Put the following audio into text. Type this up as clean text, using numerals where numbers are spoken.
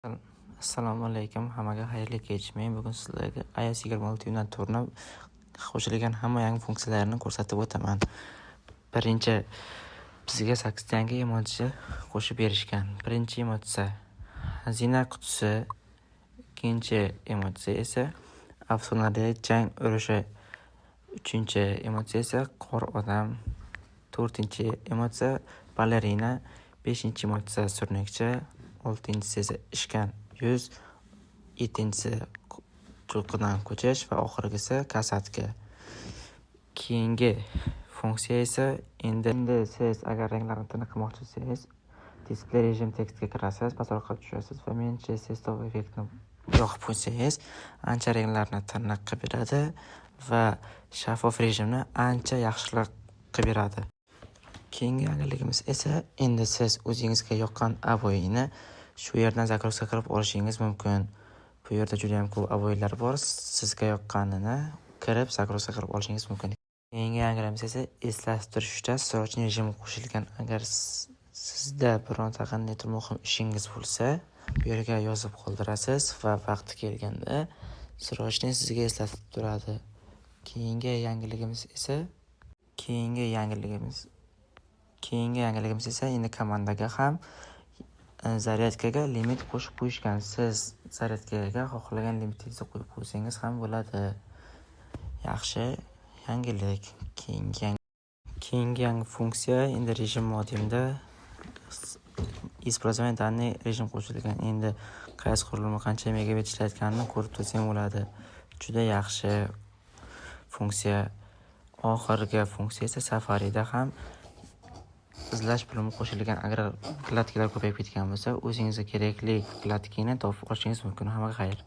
Assalomu alaykum, hammaga xayrli kech. Men bugun sizlarga iOS 26.4 qo'shilgan hamma yangi funksiyalarni ko'rsatib o'taman. Birinchi, bizga 8 ta yangi emoji qo'shib berishgan. Birinchi emoji xazina qutisi, ikkinchi emoji esa afsonali jang urushi, uchinchi emoji esa qor odam, to'rtinchi emoji balerina, beshinchi emoji surnakcha, oltinchisi esa ishkan yuz, yettinchisi cho'qqidan ko'chish va oxirgisi kasatka. Keyingi funksiya esa endi siz agar ranglarni tiniqmoqchi bo'lsangiz, display rejim tekstga kirasiz, pastroqqa tushasiz va menimcha siz top effektni yoqib qo'ysangiz, ancha ranglarni tiniq qilib beradi va shaffof rejimni ancha yaxshiroq qilib beradi. Keyingi yangiligimiz esa endi siz o'zingizga yoqqan avoyini shu yerdan zagruzka qilib olishingiz mumkin. Bu yerda juda ham ko'p avoylar bor. Sizga yoqqanini kirib zagruzka qilib olishingiz mumkin. Keyingi yangiligimiz esa eslatib turishda srочный rejim qo'shilgan. Agar sizda bironta qandaydir muhim ishingiz bo'lsa, bu yerga yozib qoldirasiz va vaqti kelganda srочный sizga eslatib turadi. Keyingi yangiligimiz esa endi komandaga ham zaryadkaga limit qo'shib qo'yishgan. Siz zaryadkaga xohlagan limitingizni qo'yib qo'ysangiz ham bo'ladi. Yaxshi yangilik. Keyingi yangi funksiya endi rejim modemda использование данных rejim qo'shilgan. Endi qaysi qurilma qancha megabit ishlayotganini ko'rib tursangiz bo'ladi. Juda yaxshi funksiya. Oxirgi funksiya esa Safari'da ham izlash bo'limi qo'shilgan. Agar vkladkalar ko'payib ketgan bo'lsa, o'zingizga kerakli vkladkani topib olishingiz mumkin. Hammaga xayr.